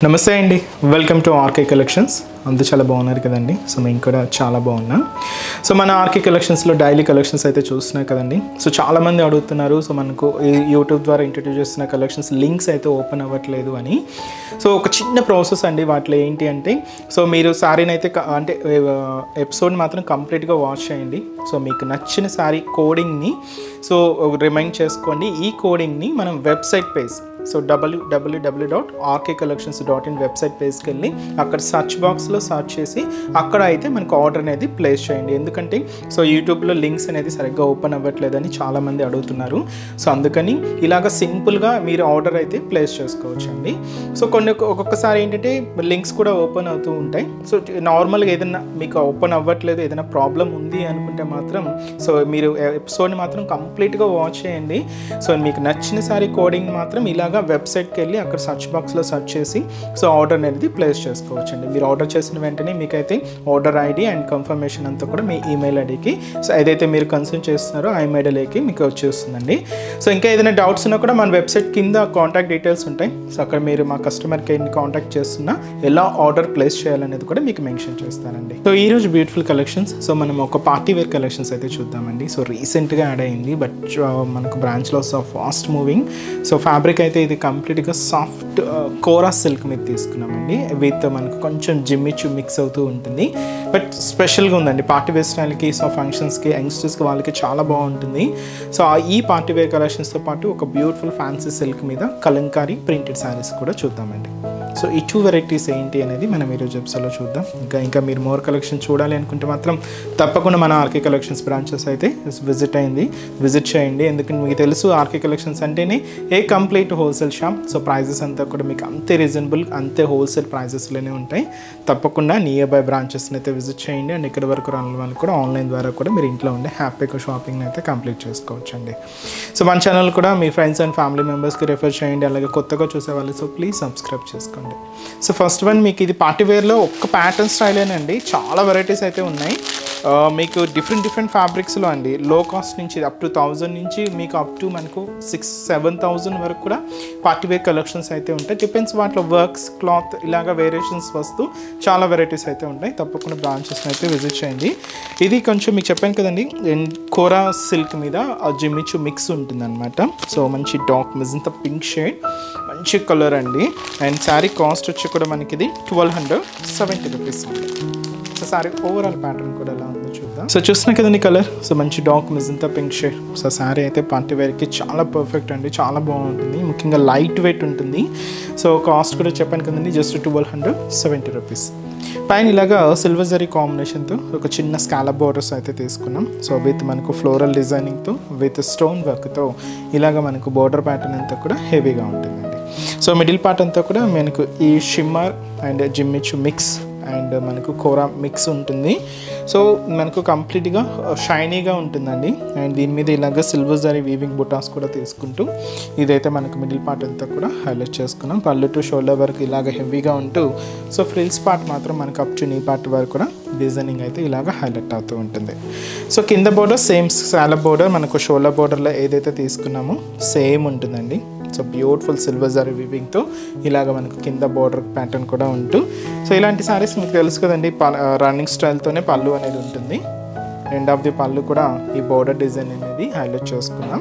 నమస్తే అండి, welcome to RK collections. అంతా చాలా బాగున్నారు కదండి. సో మేము కూడా చాలా బాగున్నాం. సో మన ఆర్కే కలెక్షన్స్లో డైలీ కలెక్షన్స్ అయితే చూస్తున్నాయి కదండి. సో చాలామంది అడుగుతున్నారు, సో మనకు యూట్యూబ్ ద్వారా ఇంట్రడ్యూస్ చేస్తున్న కలెక్షన్స్ లింక్స్ అయితే ఓపెన్ అవ్వట్లేదు అని. సో ఒక చిన్న ప్రాసెస్ అండి వాటిలో ఏంటి అంటే, సో మీరు శారీని అయితే అంటే ఎపిసోడ్ మాత్రం కంప్లీట్గా వాచ్ చేయండి. సో మీకు నచ్చిన శారీ కోడింగ్ని సో రిమైండ్ చేసుకోండి. ఈ కోడింగ్ని మనం website page, so www.rkcollections.in website పేజ్కి వెళ్ళి అక్కడ సర్చ్ బాక్స్లో సర్చ్ చేసి అక్కడ అయితే మనకు ఆర్డర్ అనేది ప్లేస్ చేయండి. ఎందుకంటే సో యూట్యూబ్లో లింక్స్ అనేది సరిగ్గా ఓపెన్ అవ్వట్లేదని చాలామంది అడుగుతున్నారు. సో అందుకని ఇలాగ సింపుల్గా మీరు ఆర్డర్ అయితే ప్లేస్ చేసుకోవచ్చండి. సో ఒక్కొక్కసారి ఏంటంటే లింక్స్ కూడా ఓపెన్ అవుతూ ఉంటాయి. సో నార్మల్గా ఏదైనా మీకు ఓపెన్ అవ్వట్లేదు, ఏదైనా ప్రాబ్లం ఉంది అనుకుంటే మాత్రం సో మీరు ఎపిసోడ్ని మాత్రం కంప్లీట్గా వాచ్ చేయండి. సో మీకు నచ్చిన సారీ కోడింగ్ మాత్రం ఇలాగ వెబ్సైట్కి వెళ్ళి అక్కడ సర్చ్ బాక్స్లో సర్చ్ చేసి సో ఆర్డర్ అనేది ప్లేస్ చేసుకోవచ్చండి. మీరు ఆర్డర్ చేసిన వెంటనే మీకైతే ఆర్డర్ ఐడి అండ్ కన్ఫర్మేషన్ అంతా కూడా మీ ఈమెయిల్ ఐడికి, సో ఏదైతే మీరు కన్సల్ట్ చేస్తున్నారో ఆ ఈమెయిల్ ఐడికి మీకు వచ్చేస్తుందండి. సో ఇంకా ఏదైనా డౌట్స్ ఉన్నా కూడా మన వెబ్సైట్ కింద కాంటాక్ట్ డీటెయిల్స్ ఉంటాయి. సో అక్కడ మీరు మా కస్టమర్ కేర్ని కాంటాక్ట్ చేస్తున్నా ఎలా ఆర్డర్ ప్లేస్ చేయాలనేది కూడా మీకు మెన్షన్ చేస్తానండి. సో ఈరోజు బ్యూటిఫుల్ కలెక్షన్స్, సో మనం ఒక పార్టీ వేర్ కలెక్షన్స్ అయితే చూద్దామండి. సో రీసెంట్గా యాడ్ అయింది, బట్ మనకు బ్రాంచ్లో so fast moving. So fabric అయితే ఇది కంప్లీట్గా సాఫ్ట్ కోరా సిల్క్ మీద తీసుకున్నామండి. విత్ మనకు కొంచెం జిమ్మిచ్చు మిక్స్ అవుతూ ఉంటుంది, బట్ స్పెషల్గా ఉందండి పార్టీ వేర్ స్టైల్కి. సో ఫంక్షన్స్కి, యంగ్స్టర్స్కి వాళ్ళకి చాలా బాగుంటుంది. సో ఈ పార్టీ వేర్ కలెక్షన్స్తో పాటు ఒక బ్యూటిఫుల్ ఫ్యాన్సీ సిల్క్ మీద కలంకారీ ప్రింటెడ్ శారీస్ కూడా చూద్దామండి. సో ఈ 2 వెరైటీస్ ఏంటి అనేది మనం ఈరోజు ఎపిసోడ్లో చూద్దాం. ఇంకా మీరు మోర్ కలెక్షన్ చూడాలి అనుకుంటే మాత్రం తప్పకుండా మన ఆర్కే కలెక్షన్స్ బ్రాంచెస్ అయితే విజిట్ చేయండి. ఎందుకంటే మీకు తెలుసు ఆర్కే కలెక్షన్స్ అంటేనే a complete wholesale shop. So prices అంతా కూడా మీకు అంతే రీజనబుల్, అంతే హోల్సేల్ ప్రైజెస్లోనే ఉంటాయి. తప్పకుండా నియర్ బై బ్రాంచెస్ని అయితే విజిట్ చేయండి. అండ్ ఇక్కడ వరకు రాని వాళ్ళు కూడా ఆన్లైన్ ద్వారా కూడా మీరు ఇంట్లో ఉండే హ్యాపీగా షాపింగ్ని అయితే కంప్లీట్ చేసుకోవచ్చండి. సో మన ఛానల్ కూడా మీ ఫ్రెండ్స్ అండ్ ఫ్యామిలీ మెంబర్స్కి రెఫర్ చేయండి. అలాగే కొత్తగా చూసేవాళ్ళు సో ప్లీజ్ సబ్స్క్రైబ్ చేసుకోండి. సో ఫస్ట్ వన్ మీకు ఇది పార్టీ వేర్లో ఒక్క ప్యాటర్న్ స్టైలేనండి, చాలా వెరైటీస్ అయితే ఉన్నాయి. మీకు డిఫరెంట్ ఫ్యాబ్రిక్స్లో అండి, లో కాస్ట్ నుంచి అప్ టు 1000 నుంచి మీకు అప్ టు మనకు 6,000-7,000 వరకు కూడా పార్టీ వేర్ కలెక్షన్స్ అయితే ఉంటాయి. డిపెండ్స్ వాటిలో వర్క్స్, క్లాత్ ఇలాగా వేరియేషన్స్ వస్తూ చాలా వెరైటీస్ అయితే ఉంటాయి. తప్పకుండా బ్రాంచెస్ని అయితే విజిట్ చేయండి. ఇది కొంచెం మీకు చెప్పాను కదండి, కోరా సిల్క్ మీద జిమ్మిచ్చు మిక్స్ ఉంటుందన్నమాట. సో మంచి డార్క్ మెజంతా పింక్ షేడ్, మంచి కలర్ అండి. అండ్ శారీ కాస్ట్ వచ్చి కూడా మనకి ఇది 1270 రూపీస్ ఉంది. సో సారీ ఓవరాల్ ప్యాటర్న్ కూడా ఎలా ఉందో చూద్దాం. సో చూస్తున్నా కదండి కలర్, సో మంచి dark magenta pink shade. So sari అయితే పార్టీ వేర్కి చాలా పర్ఫెక్ట్ అండి, చాలా బాగుంటుంది. ముఖ్యంగా లైట్ వెయిట్ ఉంటుంది. సో కాస్ట్ కూడా చెప్పాను కదండి, జస్ట్ 1270 రూపీస్. పైన ఇలాగా సిల్వర్ జరీ కాంబినేషన్తో ఒక చిన్న స్కాలప్ బోర్డర్స్ అయితే తీసుకున్నాం. సో విత్ మనకు ఫ్లోరల్ డిజైనింగ్తో విత్ స్టోన్ వర్క్తో ఇలాగ మనకు బోర్డర్ ప్యాటర్న్ అంతా కూడా హెవీగా ఉంటుందండి. సో మిడిల్ పార్ట్ అంతా కూడా మనకు ఈ షిమ్మర్ అండ్ జిమ్మిచ్చు మిక్స్ అండ్ మనకు కోరా మిక్స్ ఉంటుంది. సో మనకు కంప్లీట్గా షైనీగా ఉంటుందండి. అండ్ దీని మీద ఇలాగ సిల్వర్ జరీ వీవింగ్ బుటాస్ కూడా తీసుకుంటూ ఇదైతే మనకు మిడిల్ పార్ట్ అంతా కూడా హైలైట్ చేసుకున్నాం. పళ్ళు టు షోల్డర్ వరకు ఇలాగ హెవీగా ఉంటూ సో ఫ్రిల్స్ పార్ట్ మాత్రం మనకు అప్ టు నీ పార్ట్ వరకు కూడా డిజైనింగ్ అయితే ఇలాగ హైలైట్ అవుతూ ఉంటుంది. సో కింద బోర్డర్ సేమ్ స్కాలప్ బోర్డర్ మనకు షోల్డర్ బోర్డర్లో ఏదైతే తీసుకున్నామో సేమ్ ఉంటుందండి. సో బ్యూటిఫుల్ సిల్వర్ జరీ వీవింగ్తో ఇలాగ మనకు కింద బోర్డర్ ప్యాటర్న్ కూడా ఉంటూ, సో ఇలాంటి శారీస్ మీకు తెలుసు కదండి, రన్నింగ్ స్టైల్తోనే పళ్ళు అనేది ఉంటుంది. ఎండ్ ఆఫ్ ది పళ్ళు కూడా ఈ బోర్డర్ డిజైన్ అనేది హైలైట్ చేసుకున్నాం.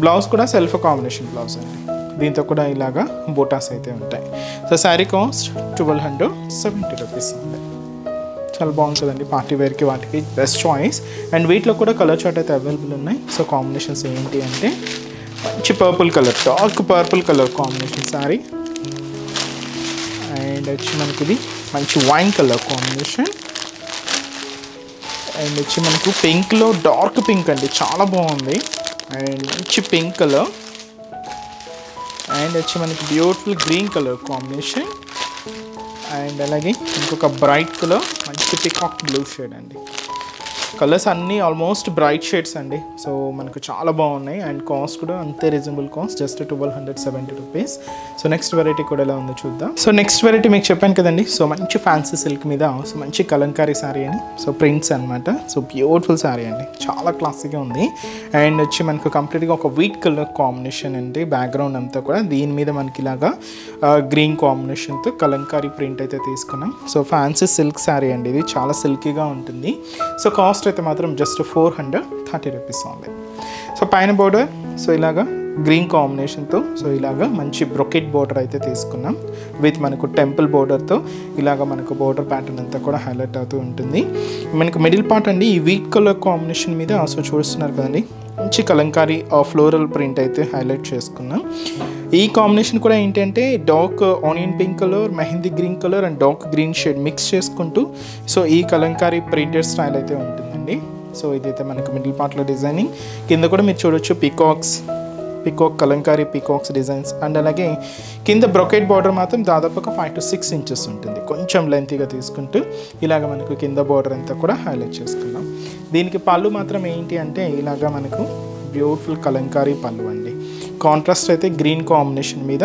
బ్లౌజ్ కూడా సెల్ఫ్ కాంబినేషన్ బ్లౌజ్ అండి, దీంతో కూడా ఇలాగా బూటాస్ అయితే ఉంటాయి. సో శారీ కాస్ట్ 1270 రూపీస్ ఉంది. చాలా బాగుంటుందండి పార్టీ వేర్కి, వాటికి బెస్ట్ చాయిస్. అండ్ వీటిలో కూడా కలర్ చార్ట్ అయితే అవైలబుల్ ఉన్నాయి. సో కాంబినేషన్స్ ఏంటి అంటే మంచి purple colour, dark purple colour combination sari. And వచ్చి మనకి ఇది మంచి వైన్ కలర్ కాంబినేషన్. అండ్ వచ్చి మనకు పింక్లో డార్క్ పింక్ అండి, చాలా బాగుంది. అండ్ మంచి పింక్ కలర్. అండ్ వచ్చి మనకి beautiful green colour combination. And అలాగే ఇంకొక బ్రైట్ కలర్ మంచి పికాక్ బ్లూ షేడ్ అండి. కలర్స్ అన్నీ ఆల్మోస్ట్ బ్రైట్ షేడ్స్ అండి. సో మనకు చాలా బాగున్నాయి అండ్ కాస్ట్ కూడా అంతే reasonable cost, just 1270 rupees. So next variety కూడా ఎలా ఉందో చూద్దాం. సో నెక్స్ట్ వెరైటీ మీకు చెప్పాను కదండి, సో మంచి ఫ్యాన్సీ సిల్క్ మీద సో మంచి కలంకారీ శారీ అని, సో ప్రింట్స్ అనమాట. సో బ్యూటిఫుల్ శారీ అండి, చాలా క్లాసీగా ఉంది. అండ్ వచ్చి మనకు కంప్లీట్గా ఒక వీట్ కలర్ కాంబినేషన్ అండి. బ్యాక్గ్రౌండ్ అంతా కూడా దీని మీద మనకి ఇలాగా గ్రీన్ కాంబినేషన్తో కలంకారీ ప్రింట్ అయితే తీసుకున్నాం. సో ఫ్యాన్సీ సిల్క్ శారీ అండి, ఇది చాలా సిల్కీగా ఉంటుంది. సో కాస్ట్ అయితే మాత్రం జస్ట్ 430 రూపీస్ ఓన్లీ. సో పైన బోర్డర్ సో ఇలాగా గ్రీన్ కాంబినేషన్తో సో ఇలాగా మంచి బ్రొకెట్ బోర్డర్ అయితే తీసుకున్నాం విత్ మనకు టెంపుల్ బోర్డర్తో ఇలాగ మనకు బోర్డర్ ప్యాటర్న్ అంతా కూడా హైలైట్ అవుతూ ఉంటుంది. మనకు మిడిల్ పార్ట్ అండి ఈ వీట్ కలర్ కాంబినేషన్ మీద సో చూస్తున్నారు కదండి, మంచి కలంకారీ ఫ్లోరల్ ప్రింట్ అయితే హైలైట్ చేసుకున్నాం. ఈ కాంబినేషన్ కూడా ఏంటంటే dark onion pink colour, mehndi green colour and dark green shade mix చేసుకుంటూ సో ఈ కలంకారీ ప్రింటెడ్ స్టైల్ అయితే ఉంటుందండి. సో ఇదైతే మనకు మిడిల్ పార్ట్లో డిజైనింగ్, కింద కూడా మీరు చూడొచ్చు peacock Kalamkari peacocks designs and అలాగే కింద బ్రొకెట్ బార్డర్ మాత్రం దాదాపుగా 5 to 6 ఇంచెస్ ఉంటుంది. కొంచెం లెంతీగా తీసుకుంటూ ఇలాగ మనకు కింద బార్డర్ అంతా కూడా హైలైట్ చేసుకున్నాం. దీనికి పళ్ళు మాత్రం ఏంటి అంటే ఇలాగా మనకు బ్యూటిఫుల్ కలంకారీ పళ్ళు అండి. కాంట్రాస్ట్ అయితే గ్రీన్ కాంబినేషన్ మీద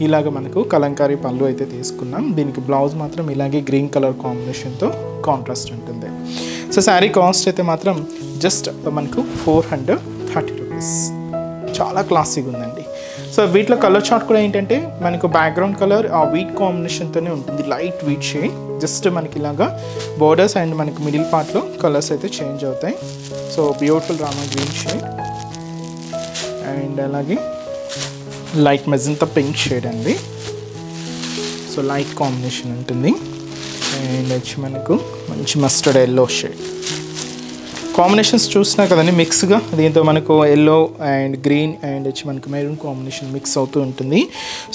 ఇలాగ మనకు కలంకారీ పళ్ళు అయితే తీసుకున్నాం. దీనికి బ్లౌజ్ మాత్రం ఇలాగే గ్రీన్ కలర్ కాంబినేషన్తో కాంట్రాస్ట్ ఉంటుంది. సో శారీ కాస్ట్ అయితే మాత్రం జస్ట్ మనకు 430 రూపీస్. చాలా క్లాసీగా ఉందండి. సో వీటిలో కలర్ చార్ట్ కూడా ఏంటంటే మనకు బ్యాక్గ్రౌండ్ కలర్ ఆ వీట్ కాంబినేషన్తోనే ఉంటుంది, లైట్ వీట్ షేడ్. జస్ట్ మనకి ఇలాగా బోర్డర్స్ అండ్ మనకి మిడిల్ పార్ట్లో కలర్స్ అయితే చేంజ్ అవుతాయి. So beautiful Rama green shade and అలాగే లైట్ మెజంతా పింక్ షేడ్ అండి. సో లైట్ కాంబినేషన్ ఉంటుంది అండ్ వచ్చి మనకు మంచి మస్టర్డ్ ఎల్లో షేడ్ కాంబినేషన్స్ చూస్తున్నా కదండి, మిక్స్గా దీంతో మనకు ఎల్లో అండ్ గ్రీన్ అండ్ వచ్చి మనకు మెరూన్ కాంబినేషన్ మిక్స్ అవుతూ ఉంటుంది.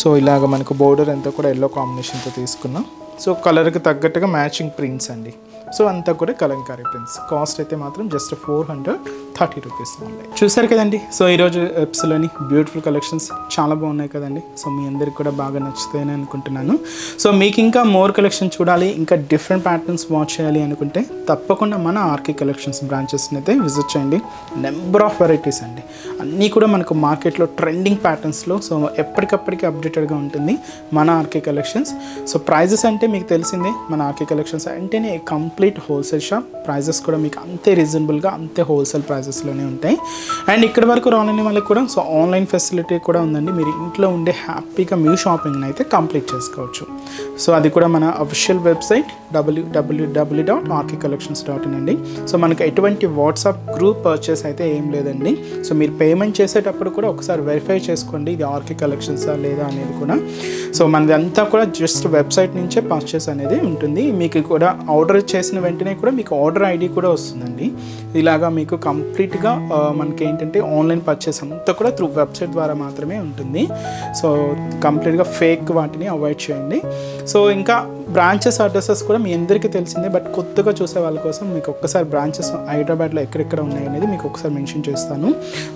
సో ఇలాగ మనకు బోర్డర్ అంతా కూడా ఎల్లో కాంబినేషన్తో తీసుకున్నాం. సో కలర్కి తగ్గట్టుగా మ్యాచింగ్ ప్రింట్స్ అండి. సో అంతా కూడా కలంకారీ ప్రింట్స్. కాస్ట్ అయితే మాత్రం జస్ట్ 430 రూపీస్ ఉన్నాయి. చూసారు కదండి, సో ఈరోజు ఎపిసోడ్లోని బ్యూటిఫుల్ కలెక్షన్స్ చాలా బాగున్నాయి కదండి. సో మీ అందరికి కూడా బాగా నచ్చుతాయని అనుకుంటున్నాను. సో మీకు ఇంకా మోర్ కలెక్షన్ చూడాలి, ఇంకా డిఫరెంట్ ప్యాటర్న్స్ వాచ్ చేయాలి అనుకుంటే తప్పకుండా మన ఆర్కే కలెక్షన్స్ బ్రాంచెస్ని అయితే విజిట్ చేయండి. నెంబర్ ఆఫ్ వెరైటీస్ అండి, అన్నీ కూడా మనకు మార్కెట్లో ట్రెండింగ్ ప్యాటర్న్స్లో సో ఎప్పటికప్పటికి అప్డేటెడ్గా ఉంటుంది మన ఆర్కే కలెక్షన్స్. సో ప్రైజెస్ అంటే మీకు తెలిసిందే, మన ఆర్కే కలెక్షన్స్ అంటేనే కంప్లీట్ హోల్సేల్ షాప్. ప్రైజెస్ కూడా మీకు అంతే రీజనబుల్గా అంతే హోల్సేల్ ప్రైజెస్లోనే ఉంటాయి. అండ్ ఇక్కడ వరకు రాలేని వాళ్ళకి కూడా సో ఆన్లైన్ ఫెసిలిటీ కూడా ఉందండి. మీరు ఇంట్లో ఉండే హ్యాపీగా మీ షాపింగ్ని అయితే కంప్లీట్ చేసుకోవచ్చు. సో అది కూడా మన అఫీషియల్ వెబ్సైట్ www.rkcollections.in అండి. సో మనకు ఎటువంటి వాట్సాప్ గ్రూప్ పర్చేస్ అయితే ఏం లేదండి. సో మీరు పేమెంట్ చేసేటప్పుడు కూడా ఒకసారి వెరిఫై చేసుకోండి ఇది ఆర్కే కలెక్షన్సా లేదా అనేది కూడా. సో మనది అంతా కూడా జస్ట్ వెబ్సైట్ నుంచే పర్చేస్ అనేది ఉంటుంది. మీకు కూడా ఆర్డర్ చేసిన వెంటనే కూడా మీకు ఆర్డర్ ఐడి కూడా వస్తుందండి. ఇలాగా మీకు కంప్లీట్గా మనకి ఏంటంటే ఆన్లైన్ పర్చేస్ అంతా కూడా త్రూ వెబ్సైట్ ద్వారా మాత్రమే ఉంటుంది. సో కంప్లీట్గా ఫేక్ వాటిని అవాయిడ్ చేయండి. సో ఇంకా బ్రాంచెస్ అడ్రసెస్ కూడా మీ అందరికీ తెలిసిందే, బట్ కొత్తగా చూసే వాళ్ళ కోసం మీకు ఒక్కసారి బ్రాంచెస్ హైదరాబాద్లో ఎక్కడెక్కడ ఉన్నాయి అనేది మీకు ఒకసారి మెన్షన్ చేస్తాను.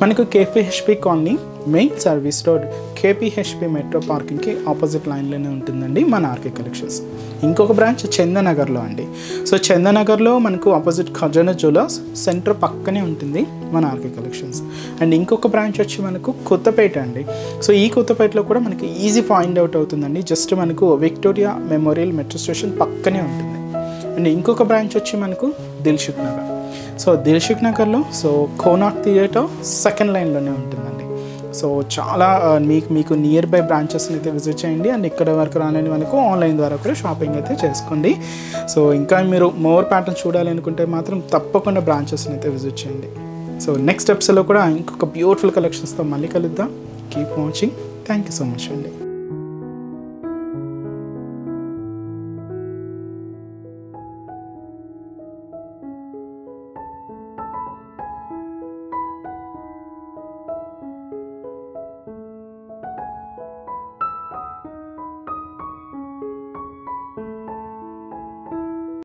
మనకు KPHB colony main service road KPHB metro పార్కింగ్కి ఆపోజిట్ లైన్లోనే ఉంటుందండి మన ఆర్కే కలెక్షన్స్. ఇంకొక బ్రాంచ్ చందనగర్లో అండి. సో చందనగర్లో మనకు ఆపోజిట్ ఖజానా జ్యువెలర్స్ సెంటర్ పక్కనే ఉంటుంది మన ఆర్కే కలెక్షన్స్. అండ్ ఇంకొక బ్రాంచ్ వచ్చి మనకు కొత్తపేట అండి. సో ఈ కొత్తపేటలో కూడా మనకి ఈజీ ఫైండ్ అవుట్ అవుతుందండి. జస్ట్ మనకు విక్టోరియా మెమోరియల్ మెట్రో స్టేషన్ పక్కనే ఉంటుంది. అండ్ ఇంకొక బ్రాంచ్ వచ్చి మనకు దిల్సుఖ్ నగర్. సో దిల్సుఖ్ నగర్లో సో కోనాట్ థియేటర్ సెకండ్ లైన్లోనే ఉంటుందండి. సో చాలా మీకు నియర్ బై బ్రాంచెస్ని అయితే విజిట్ చేయండి. అండ్ ఇక్కడ వరకు రాలేని మనకు ఆన్లైన్ ద్వారా కూడా షాపింగ్ అయితే చేసుకోండి. సో ఇంకా మీరు మోర్ ప్యాటర్న్ చూడాలి అనుకుంటే మాత్రం తప్పకుండా బ్రాంచెస్ని అయితే విజిట్ చేయండి. సో నెక్స్ట్ ఎపిసోడ్లో కూడా ఇంకొక బ్యూటిఫుల్ కలెక్షన్స్తో మళ్ళీ కలుద్దాం. Keep watching. Thank you so much అండి.